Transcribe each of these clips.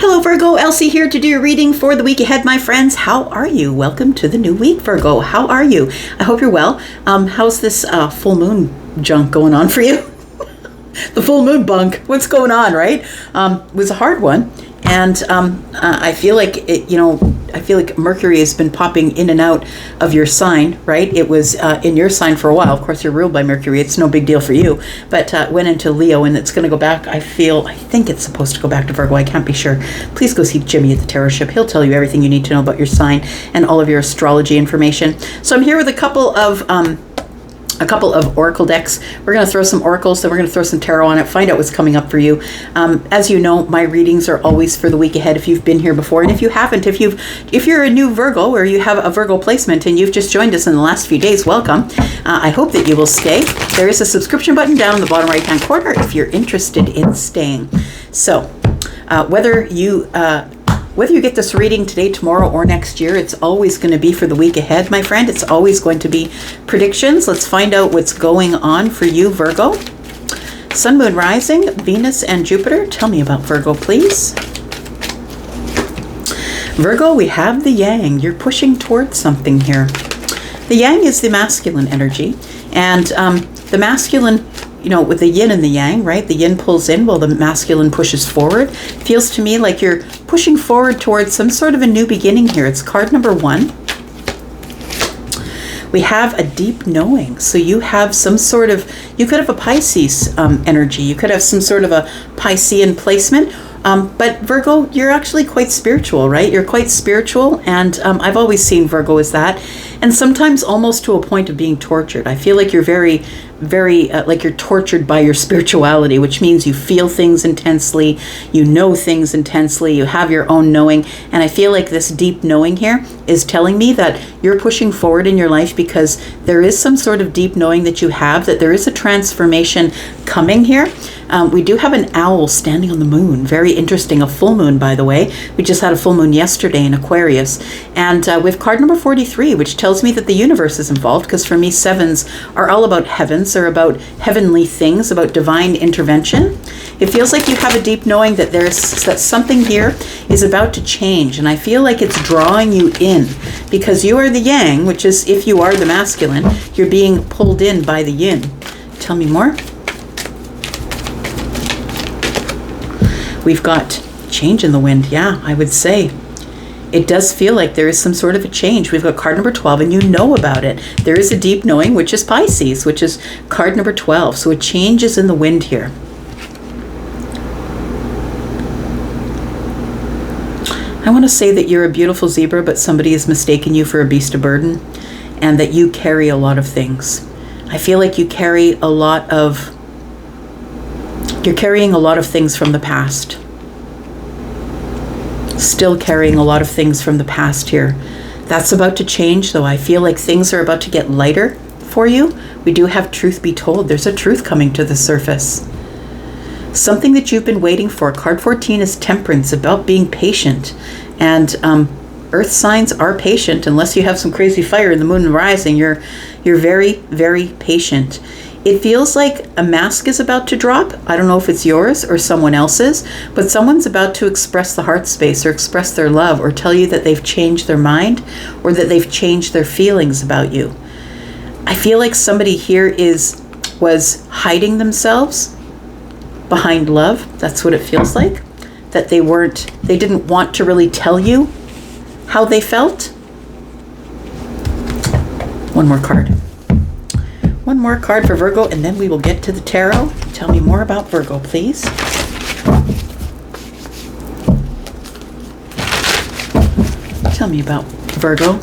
Hello Virgo, Elsie here to do your reading for the week ahead, my friends. How are you? Welcome to the new week, Virgo. How are you? I hope you're well. How's this full moon junk going on for you? The full moon bunk. What's going on, right? It was a hard one. And I feel like I feel like Mercury has been popping in and out of your sign, right? It was in your sign for a while. Of course, you're ruled by Mercury. It's no big deal for you. But went into Leo, and it's going to go back. I think it's supposed to go back to Virgo. I can't be sure. Please go see Jimmy at the Tarot Ship. He'll tell you everything you need to know about your sign and all of your astrology information. So I'm here with a couple of oracle decks. We're going to throw some oracles, then we're going to throw some tarot on it, find out what's coming up for you. As you know, my readings are always for the week ahead if you've been here before. And if you haven't, if you're a new Virgo or you have a Virgo placement and you've just joined us in the last few days, welcome. I hope that you will stay. There is a subscription button down in the bottom right hand corner if you're interested in staying. So whether you get this reading today, tomorrow, or next year, it's always going to be for the week ahead, my friend. It's always going to be predictions. Let's find out what's going on for you, Virgo. Sun, Moon, Rising, Venus, and Jupiter. Tell me about Virgo, please. Virgo, we have the Yang. You're pushing towards something here. The Yang is the masculine energy, and the masculine, with the yin and the yang, right? The yin pulls in while the masculine pushes forward. Feels to me like you're pushing forward towards some sort of a new beginning here. It's card number 1. We have a deep knowing. So you have some sort of, you could have a Pisces energy. You could have some sort of a Piscean placement. But Virgo, you're actually quite spiritual, right? You're quite spiritual, and I've always seen Virgo as that. And sometimes almost to a point of being tortured. I feel like you're very like you're tortured by your spirituality, which means you feel things intensely, you know things intensely, you have your own knowing. And I feel like this deep knowing here is telling me that you're pushing forward in your life because there is some sort of deep knowing that you have, that there is a transformation coming here. We do have an owl standing on the moon. Very interesting. A full moon, by the way. We just had a full moon yesterday in Aquarius. And with card number 43, which tells me that the universe is involved, because for me, 7s are all about heavens. They're about heavenly things, about divine intervention. It feels like you have a deep knowing that that something here is about to change. And I feel like it's drawing you in because you are the yang, which is, if you are the masculine, you're being pulled in by the yin. Tell me more. We've got change in the wind. Yeah, I would say it does feel like there is some sort of a change. We've got card number 12, and you know about it. There is a deep knowing, which is Pisces, which is card number 12. So a change is in the wind here. I want to say that you're a beautiful zebra, but somebody has mistaken you for a beast of burden, and that you carry a lot of things. I feel like you carry you're carrying a lot of things from the past. Still carrying a lot of things from the past here. That's about to change, though. I feel like things are about to get lighter for you. We do have truth be told. There's a truth coming to the surface. Something that you've been waiting for. Card 14 is temperance, about being patient. And earth signs are patient. Unless you have some crazy fire in the moon and rising, you're very, very patient. It feels like a mask is about to drop. I don't know if it's yours or someone else's, but someone's about to express the heart space or express their love or tell you that they've changed their mind or that they've changed their feelings about you. I feel like somebody here was hiding themselves behind love. That's what it feels like. That they didn't want to really tell you how they felt. One more card. One more card for Virgo, and then we will get to the tarot. Tell me more about Virgo, please. Tell me about Virgo.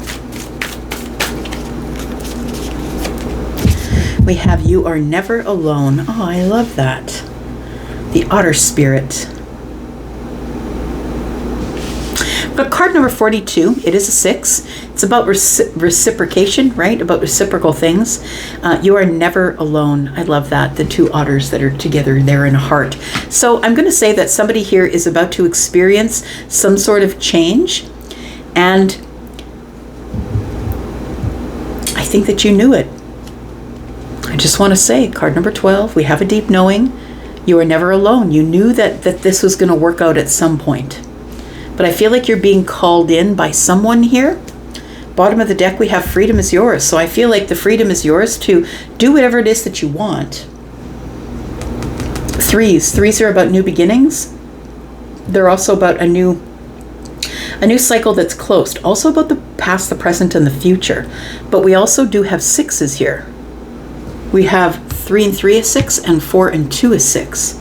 We have you are never alone. Oh, I love that. The otter spirit. But card number 42, it is a 6. It's about reciprocation, right? About reciprocal things. You are never alone. I love that. The two otters that are together there in a heart. So I'm going to say that somebody here is about to experience some sort of change. And I think that you knew it. I just want to say, card number 12, we have a deep knowing. You are never alone. You knew that this was going to work out at some point. but I feel like you're being called in by someone here. Bottom of the deck, we have freedom is yours. So I feel like the freedom is yours to do whatever it is that you want. Threes are about new beginnings. They're also about a new cycle that's closed. Also about the past, the present, and the future. But we also do have sixes here. We have 3 and 3 is 6, and 4 and 2 is 6.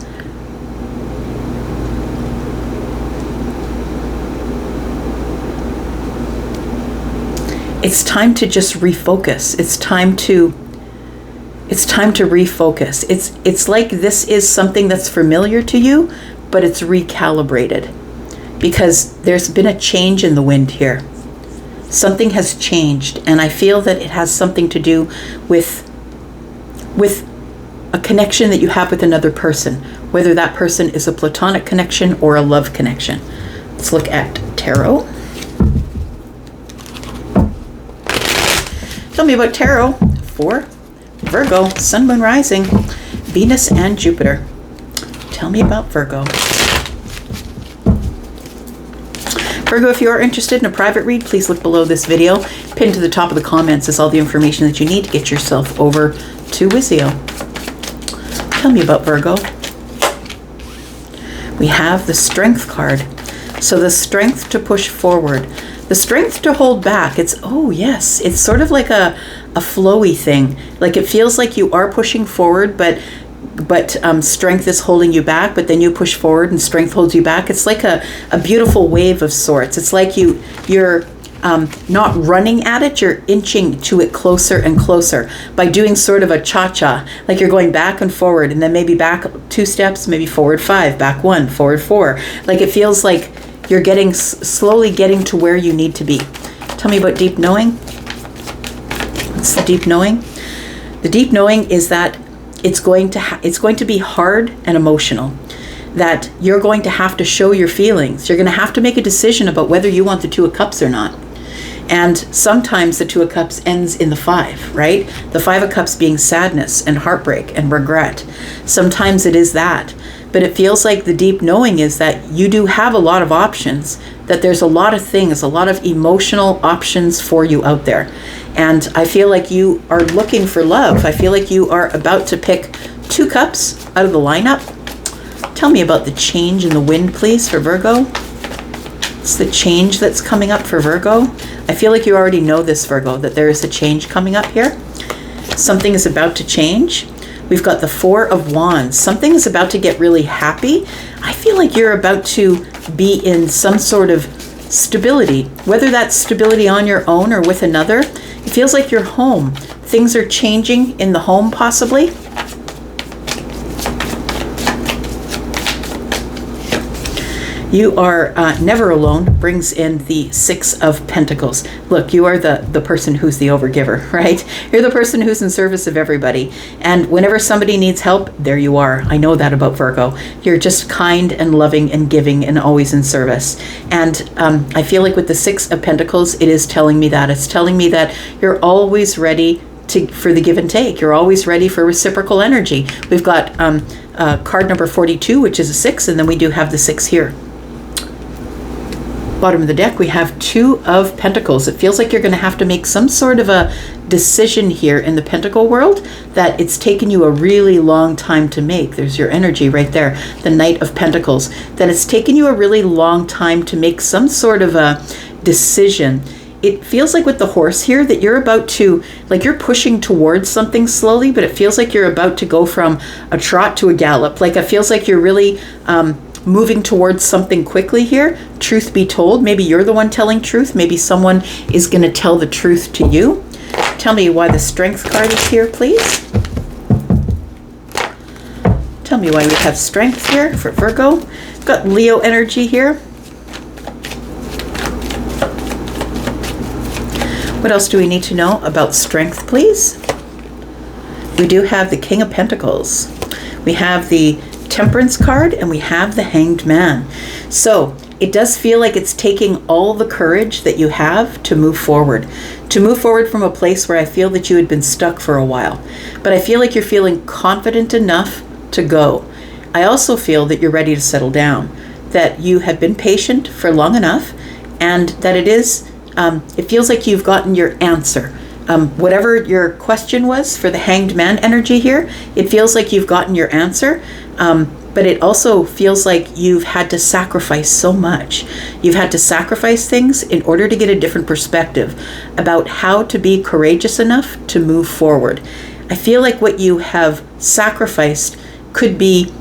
It's time to just refocus. It's time to refocus. It's like this is something that's familiar to you, but it's recalibrated because there's been a change in the wind here. Something has changed, and I feel that it has something to do with a connection that you have with another person, whether that person is a platonic connection or a love connection. Let's look at tarot. Tell me about tarot for Virgo, Sun, Moon, Rising, Venus, and Jupiter. Tell me about Virgo. Virgo, if you are interested in a private read, please look below this video. Pinned to the top of the comments is all the information that you need to get yourself over to Wizio. Tell me about Virgo. We have the Strength card. So the strength to push forward. The strength to hold back. It's, oh yes, it's sort of like a flowy thing. Like it feels like you are pushing forward, but strength is holding you back, but then you push forward and strength holds you back. It's like a beautiful wave of sorts. It's like you're not running at it, you're inching to it closer and closer by doing sort of a cha-cha, like you're going back and forward and then maybe back 2 steps, maybe forward 5, back 1, forward 4. Like it feels like you're slowly getting to where you need to be. Tell me about deep knowing. What's the deep knowing? The deep knowing is that it's going to be hard and emotional. That you're going to have to show your feelings. You're going to have to make a decision about whether you want the 2 of Cups or not. And sometimes the 2 of Cups ends in the 5, right? The 5 of Cups being sadness and heartbreak and regret. Sometimes it is that. But it feels like the deep knowing is that you do have a lot of options, that there's a lot of things, a lot of emotional options for you out there. And I feel like you are looking for love. I feel like you are about to pick 2 cups out of the lineup. Tell me about the change in the wind, please, for Virgo. It's the change that's coming up for Virgo. I feel like you already know this, Virgo, that there is a change coming up here. Something is about to change. We've got the 4 of Wands. Something is about to get really happy. I feel like you're about to be in some sort of stability, whether that's stability on your own or with another. It feels like you're home. Things are changing in the home, possibly. You are never alone, brings in the 6 of Pentacles. Look, you are the person who's the overgiver, right? You're the person who's in service of everybody. And whenever somebody needs help, there you are. I know that about Virgo. You're just kind and loving and giving and always in service. And I feel like with the 6 of Pentacles, it is telling me that. It's telling me that you're always ready for the give and take. You're always ready for reciprocal energy. We've got card number 42, which is a 6, and then we do have the 6 here. Bottom of the deck, we have 2 of Pentacles. It feels like you're going to have to make some sort of a decision here in the Pentacle world that it's taken you a really long time to make. There's your energy right there, the Knight of Pentacles. That it's taken you a really long time to make some sort of a decision. It feels like with the horse here that you're about to, like you're pushing towards something slowly, but it feels like you're about to go from a trot to a gallop. Like it feels like you're really moving towards something quickly here. Truth be told, maybe you're the one telling truth. Maybe someone is going to tell the truth to you. Tell me why the Strength card is here, please. Tell me why we have Strength here for Virgo. We've got Leo energy here. What else do we need to know about Strength, please? We do have the King of Pentacles. We have the Temperance card, and we have the Hanged Man. So it does feel like it's taking all the courage that you have to move forward from a place where I feel that you had been stuck for a while. But I feel like you're feeling confident enough to go. I also feel that you're ready to settle down. that you have been patient for long enough, and that it feels like you've gotten your answer. Whatever your question was for the Hanged Man energy here, it feels like you've gotten your answer. But it also feels like you've had to sacrifice so much. You've had to sacrifice things in order to get a different perspective about how to be courageous enough to move forward. I feel like what you have sacrificed could be,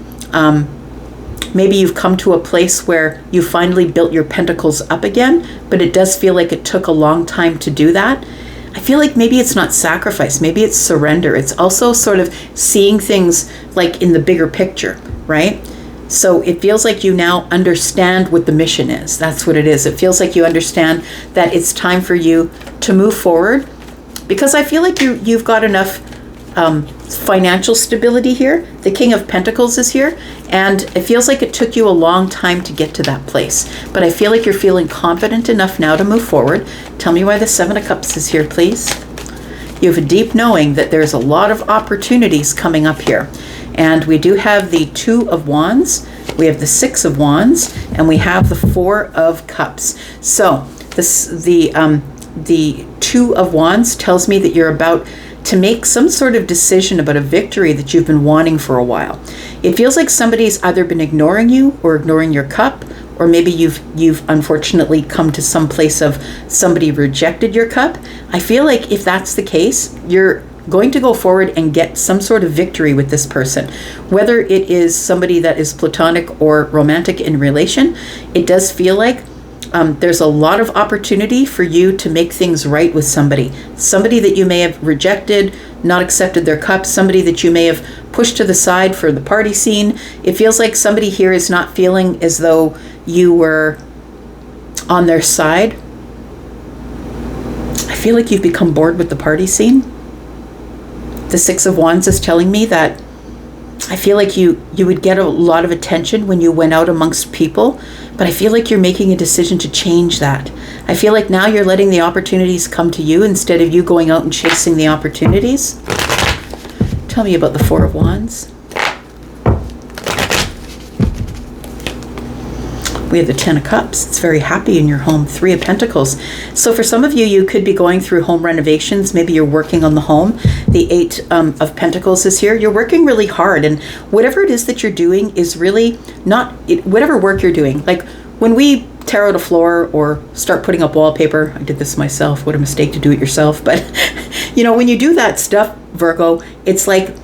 maybe you've come to a place where you finally built your pentacles up again, but it does feel like it took a long time to do that. I feel like maybe it's not sacrifice, maybe it's surrender. It's also sort of seeing things like in the bigger picture, right? So it feels like you now understand what the mission is. That's what it is. It feels like you understand that it's time for you to move forward, because I feel like you've got enough financial stability here. The King of Pentacles is here, and it feels like it took you a long time to get to that place. But I feel like you're feeling confident enough now to move forward. Tell me why the Seven of Cups is here, please. You have a deep knowing that there's a lot of opportunities coming up here. And we do have the Two of Wands, we have the Six of Wands, and we have the Four of Cups. So the Two of Wands tells me that you're about to make some sort of decision about a victory that you've been wanting for a while. It feels like somebody's either been ignoring you or ignoring your cup, or maybe you've unfortunately come to some place of somebody rejected your cup. I feel like if that's the case, you're going to go forward and get some sort of victory with this person. Whether it is somebody that is platonic or romantic in relation, it does feel like there's a lot of opportunity for you to make things right with somebody. Somebody that you may have rejected, not accepted their cup, somebody that you may have pushed to the side for the party scene. It feels like somebody here is not feeling as though you were on their side. I feel like you've become bored with the party scene. The Six of Wands is telling me that I feel like you would get a lot of attention when you went out amongst people, but I feel like you're making a decision to change that. I feel like now you're letting the opportunities come to you instead of you going out and chasing the opportunities. Tell me about the Four of Wands. We have the Ten of Cups. It's very happy in your home. Three of Pentacles. So for some of you, you could be going through home renovations. Maybe you're working on the home. The Eight of Pentacles is here. You're working really hard, and whatever it is that you're doing is really not whatever work you're doing. Like when we tear out a floor or start putting up wallpaper, I did this myself. What a mistake to do it yourself. But when you do that stuff, Virgo, it's like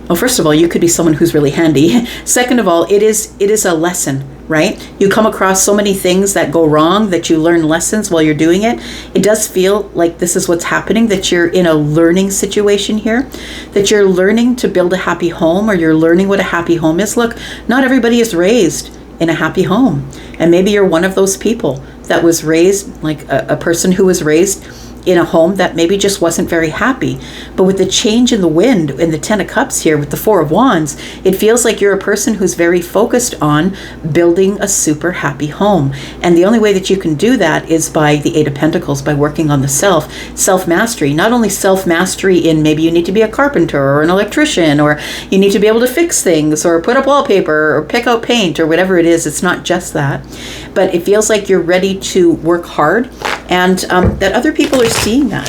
well, first of all, you could be someone who's really handy. Second of all, it is a lesson, right? You come across so many things that go wrong that you learn lessons while you're doing it. It does feel like this is what's happening, that you're in a learning situation here, that you're learning to build a happy home, or you're learning what a happy home is. Look, not everybody is raised in a happy home. And maybe you're one of those people that was raised, like a person who was raised in a home that maybe just wasn't very happy. But with the change in the wind in the Ten of Cups here with the Four of Wands, it feels like you're a person who's very focused on building a super happy home. And the only way that you can do that is by the Eight of Pentacles, by working on the self-mastery. Not only self-mastery in maybe you need to be a carpenter or an electrician, or you need to be able to fix things or put up wallpaper or pick out paint or whatever it is. It's not just that. But it feels like you're ready to work hard, and that other people are seeing that.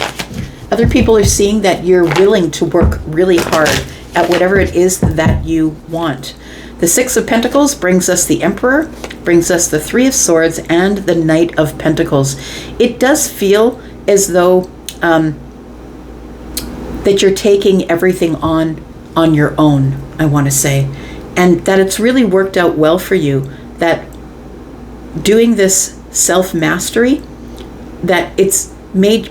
Other people are seeing that you're willing to work really hard at whatever it is that you want. The Six of Pentacles brings us the Emperor, brings us the Three of Swords, and the Knight of Pentacles. It does feel as though that you're taking everything on your own, I want to say, and that it's really worked out well for you, that doing this self-mastery, that it's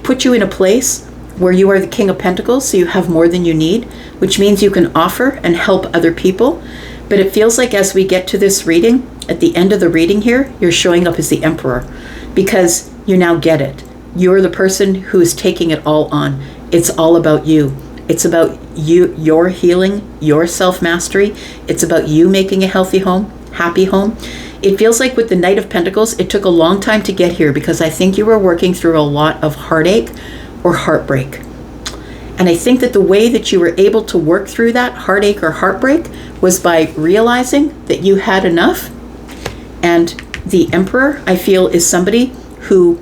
put you in a place where you are the King of Pentacles, so you have more than you need, which means you can offer and help other people. But it feels like as we get to this reading, at the end of the reading here, you're showing up as the Emperor, because you now get it. You're the person who is taking it all on. It's all about you. It's about you, your healing, your self-mastery. It's about you making a healthy home, happy home. It feels like with the Knight of Pentacles, it took a long time to get here, because I think you were working through a lot of heartache or heartbreak. And I think that the way that you were able to work through that heartache or heartbreak was by realizing that you had enough. And the Emperor, I feel, is somebody who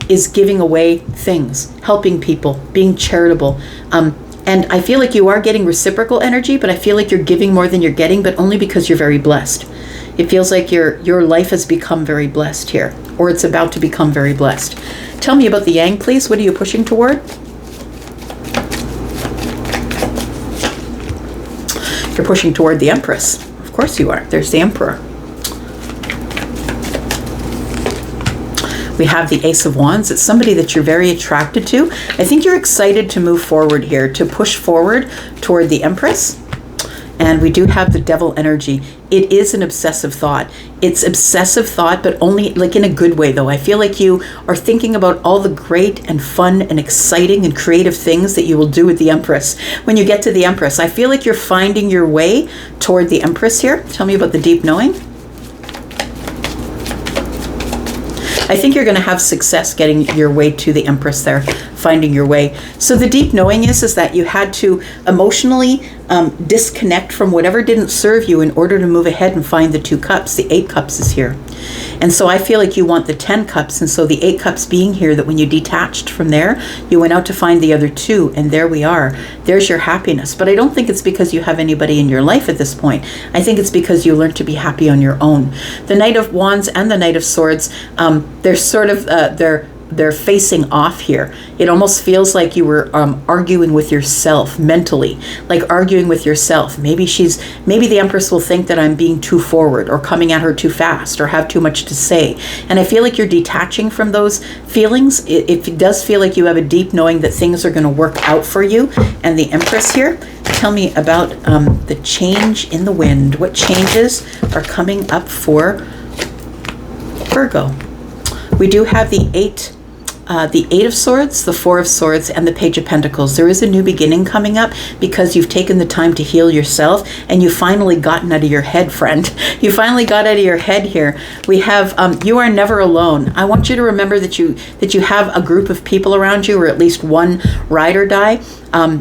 is giving away things, helping people, being charitable. And I feel like you are getting reciprocal energy, but I feel like you're giving more than you're getting, but only because you're very blessed. It feels like your life has become very blessed here, or it's about to become very blessed. Tell me about the Yang, please. What are you pushing toward? You're pushing toward the Empress. Of course you are. There's the Emperor. We have the Ace of Wands. It's somebody that you're very attracted to. I think you're excited to move forward here, to push forward toward the Empress. And we do have the Devil energy. It is an obsessive thought. It's obsessive thought, but only like in a good way, though. I feel like you are thinking about all the great and fun and exciting and creative things that you will do with the Empress. When you get to the Empress, I feel like you're finding your way toward the Empress here. Tell me about the Deep Knowing. I think you're going to have success getting your way to the Empress there, finding your way. So the Deep Knowing is that you had to emotionally disconnect from whatever didn't serve you in order to move ahead and find the 2 cups. The 8 cups is here. And so I feel like you want the 10 cups. And so the 8 cups being here, that when you detached from there, you went out to find the other 2. And there we are. There's your happiness. But I don't think it's because you have anybody in your life at this point. I think it's because you learned to be happy on your own. The Knight of Wands and the Knight of Swords, they're sort of, they're facing off here. It almost feels like you were arguing with yourself mentally, like arguing with yourself. Maybe the Empress will think that I'm being too forward or coming at her too fast or have too much to say. And I feel like you're detaching from those feelings. It does feel like you have a deep knowing that things are going to work out for you. And the Empress here, tell me about the change in the wind. What changes are coming up for Virgo? We do have the 8 of Swords, the 4 of Swords, and the Page of Pentacles. There is a new beginning coming up because you've taken the time to heal yourself and you've finally gotten out of your head, friend. You finally got out of your head here. We have, you are never alone. I want you to remember that you have a group of people around you, or at least one ride or die.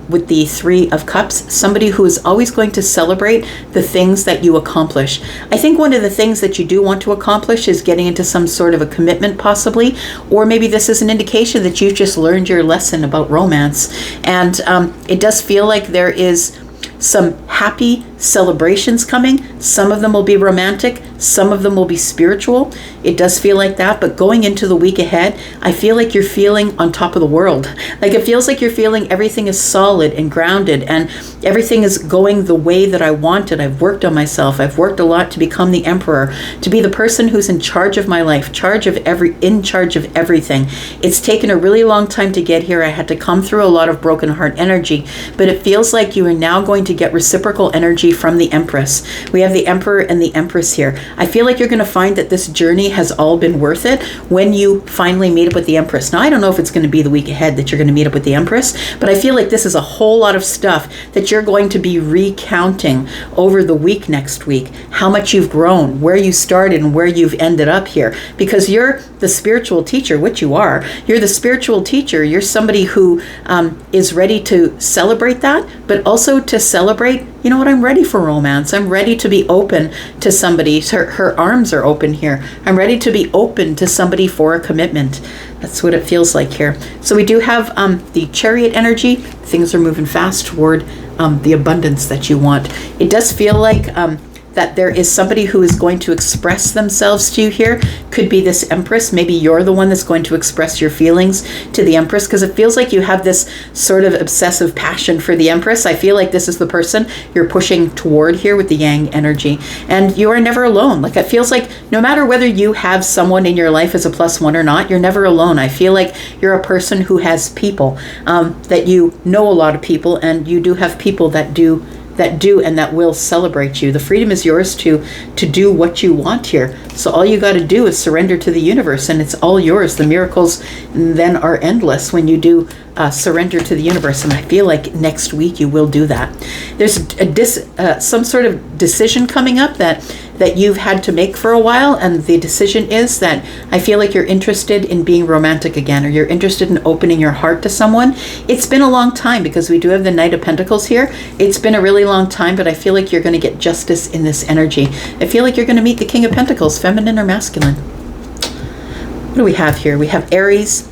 With the 3 of Cups, somebody who is always going to celebrate the things that you accomplish. I think one of the things that you do want to accomplish is getting into some sort of a commitment, possibly, or maybe this is an indication that you've just learned your lesson about romance. And it does feel like there is some happy celebrations coming. Some of them will be romantic, some of them will be spiritual. It does feel like that, but going into the week ahead, I feel like you're feeling on top of the world. Like it feels like you're feeling everything is solid and grounded and everything is going the way that I wanted. I've worked on myself. I've worked a lot to become the Emperor, to be the person who's in charge of my life, in charge of everything. It's taken a really long time to get here. I had to come through a lot of broken heart energy, but it feels like you are now going to get reciprocal energy from the Empress. We have the Emperor and the Empress here. I feel like you're going to find that this journey has all been worth it when you finally meet up with the Empress. Now, I don't know if it's going to be the week ahead that you're going to meet up with the Empress, but I feel like this is a whole lot of stuff that you're going to be recounting over the week next week. How much you've grown, where you started and where you've ended up here. Because you're the spiritual teacher, which you are. You're the spiritual teacher. You're somebody who is ready to celebrate that, but also to celebrate, you know what, I'm ready for romance. I'm ready to be open to somebody. Her arms are open here. I'm ready to be open to somebody for a commitment. That's what it feels like here. So we do have the Chariot energy. Things are moving fast toward the abundance that you want. It does feel like that there is somebody who is going to express themselves to you here. Could be this Empress. Maybe you're the one that's going to express your feelings to the Empress, because it feels like you have this sort of obsessive passion for the Empress. I feel like this is the person you're pushing toward here with the Yang energy. And you are never alone. Like, it feels like no matter whether you have someone in your life as a +1 or not, you're never alone. I feel like you're a person who has people, that you know a lot of people, and you do have people that do and that will celebrate you. The freedom is yours to do what you want here. So all you got to do is surrender to the universe, and it's all yours. The miracles then are endless when you do surrender to the universe. And I feel like next week you will do that. There's some sort of decision coming up that that you've had to make for a while, and the decision is that I feel like you're interested in being romantic again, or you're interested in opening your heart to someone. It's been a long time, because we do have the Knight of Pentacles here. It's been a really long time, but I feel like you're going to get justice in this energy. I feel like you're going to meet the King of Pentacles, feminine or masculine. What do we have here? We have Aries.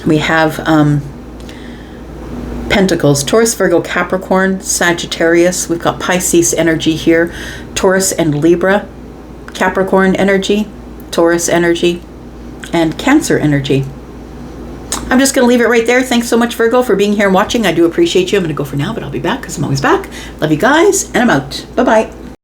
We have Pentacles, Taurus, Virgo, Capricorn, Sagittarius. We've got Pisces energy here, Taurus and Libra, Capricorn energy, Taurus energy, and Cancer energy. I'm just going to leave it right there. Thanks so much, Virgo, for being here and watching. I do appreciate you. I'm going to go for now, but I'll be back because I'm always back. Love you guys, and I'm out. Bye-bye.